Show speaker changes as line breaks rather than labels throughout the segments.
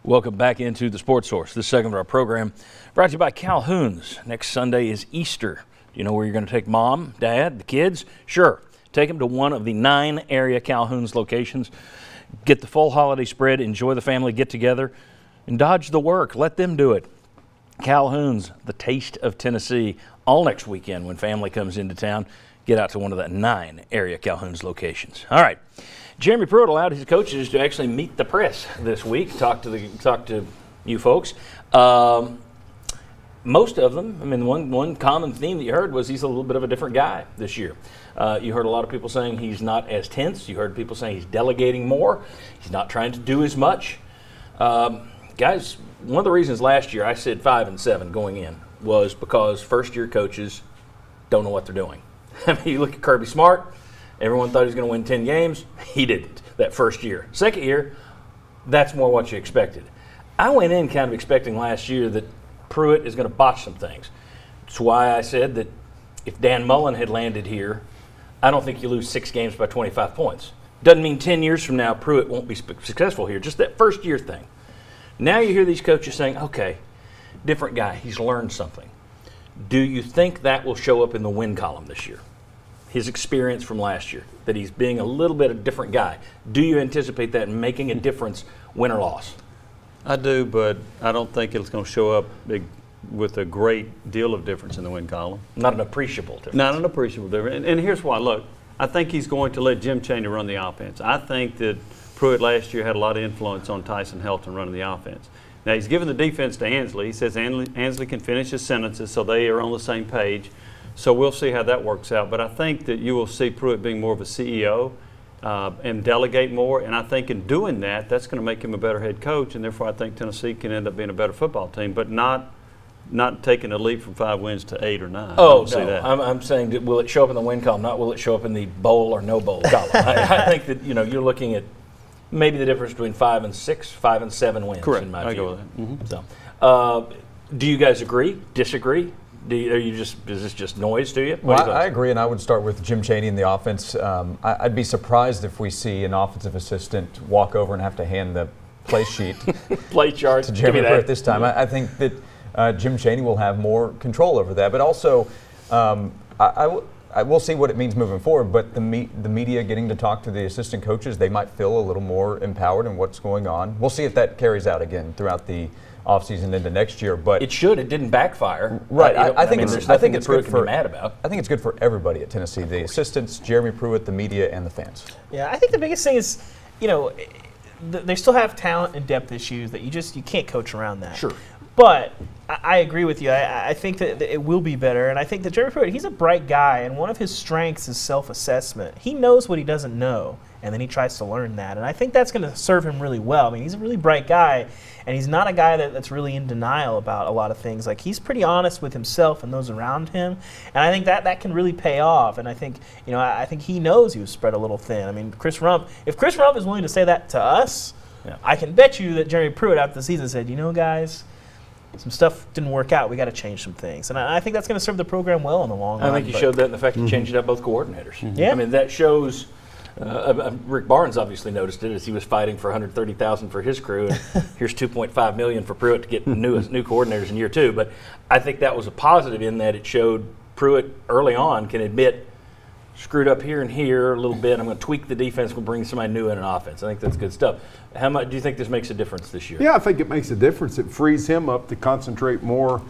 Welcome back into the Sports Source. This segment of our program brought to you by Calhoun's. Next Sunday is Easter. Do you know where you're going to take mom, dad, the kids? Sure. Take them to one of the 9 area Calhoun's locations. Get the full holiday spread, enjoy the family get-together, and dodge the work. Let them do it. Calhoun's, the taste of Tennessee, all next weekend when family comes into town. Get out to one of the 9 area Calhoun's locations. All right. Jeremy Pruitt allowed his coaches to actually meet the press this week, talk to you folks. Most of them, I mean, one common theme that you heard was he's a little bit of a different guy this year. You heard a lot of people saying he's not as tense. You heard people saying he's delegating more. He's not trying to do as much. Guys, one of the reasons last year I said 5-7 going in was because first-year coaches don't know what they're doing. I mean, you look at Kirby Smart. Everyone thought he was going to win 10 games. He didn't that first year. Second year, that's more what you expected. I went in kind of expecting last year that Pruitt is going to botch some things. That's why I said that if Dan Mullen had landed here, I don't think you lose 6 games by 25 points. Doesn't mean 10 years from now Pruitt won't be successful here. Just that first year thing. Now you hear these coaches saying, okay, different guy. He's learned something. Do you think that will show up in the win column this year? His experience from last year, that he's being a little bit a different guy. Do you anticipate that making a difference, win or loss?
I do, but I don't think it's going to show up with a great deal of difference in the win column.
Not an appreciable difference.
Not an appreciable difference. And here's why. Look, I think he's going to let Jim Chaney run the offense. I think that Pruitt last year had a lot of influence on Tyson Helton running the offense. Now, he's given the defense to Ansley. He says Ansley can finish his sentences, so they are on the same page. So we'll see how that works out. But I think that you will see Pruitt being more of a CEO and delegate more. And I think in doing that, that's going to make him a better head coach. And therefore, I think Tennessee can end up being a better football team, but not taking a leap from 5 wins to 8 or 9.
Oh, no. I'm saying that will it show up in the win column, not will it show up in the bowl or no bowl column. I think that, you're looking at maybe the difference between 5-6, 5-7 wins.
Correct.
In my
I
view.
go with that. Mm-hmm.
So, do you guys agree? Disagree? Is this just noise to you?
Well, I agree, and I would start with Jim Chaney in the offense. I'd be surprised if we see an offensive assistant walk over and have to hand the play sheet
play chart
to Jeremy Pruitt this time. I think that Jim Chaney will have more control over that, but also I will see what it means moving forward, but the media getting to talk to the assistant coaches, they might feel a little more empowered in what's going on. We'll see if that carries out again throughout the offseason into next year, but
it should. It didn't backfire,
right? I think it's good for
mad about.
I think it's good for everybody at Tennessee: the assistants, Jeremy Pruitt, the media, and the fans.
Yeah, I think the biggest thing is, they still have talent and depth issues that you can't coach around that.
Sure.
But I agree with you. I think that it will be better, and I think that Jeremy Pruitt, he's a bright guy, and one of his strengths is self-assessment. He knows what he doesn't know, and then he tries to learn that, and I think that's going to serve him really well. I mean, he's a really bright guy, and he's not a guy that's really in denial about a lot of things. Like, he's pretty honest with himself and those around him, and I think that can really pay off. And I think, I think he knows he was spread a little thin. I mean, if Chris Rump is willing to say that to us, yeah, I can bet you that Jeremy Pruitt after the season said, guys, some stuff didn't work out. We got to change some things, and I think that's going to serve the program well in the long run.
I think you showed that in the fact you changed up both coordinators.
Mm-hmm. Yeah,
I mean that shows. Rick Barnes obviously noticed it as he was fighting for $130,000 for his crew, and here's $2.5 million for Pruitt to get new coordinators in year 2. But I think that was a positive in that it showed Pruitt early on can admit screwed up here and here a little bit. I'm going to tweak the defense. We'll bring somebody new in an offense. I think that's good stuff. How much do you think this makes a difference this year?
Yeah, I think it makes a difference. It frees him up to concentrate more,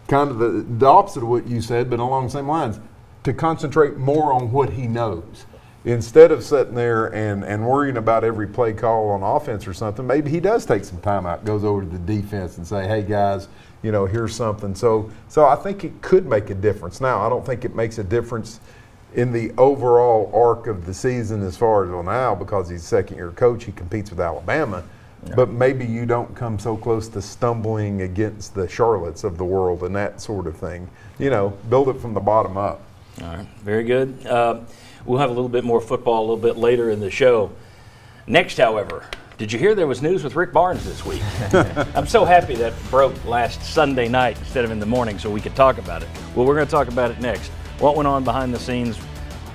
kind of the opposite of what you said, but along the same lines, to concentrate more on what he knows. Instead of sitting there and worrying about every play call on offense or something, maybe he does take some time out, goes over to the defense and say, hey, guys, here's something. So I think it could make a difference. Now, I don't think it makes a difference in the overall arc of the season as far as now because he's second-year coach. He competes with Alabama. Yeah. But maybe you don't come so close to stumbling against the Charlottes of the world and that sort of thing. Build it from the bottom up.
All right, very good. We'll have a little bit more football a little bit later in the show. Next, however, did you hear there was news with Rick Barnes this week? I'm so happy that broke last Sunday night instead of in the morning so we could talk about it. Well, we're going to talk about it next. What went on behind the scenes,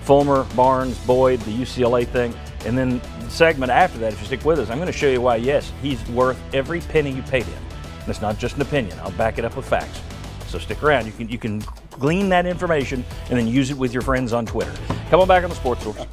Fulmer, Barnes, Boyd, the UCLA thing. And then the segment after that, if you stick with us, I'm going to show you why, yes, he's worth every penny you paid him. And it's not just an opinion. I'll back it up with facts. So stick around. You can glean that information and then use it with your friends on Twitter. Come on back on the Sports Source.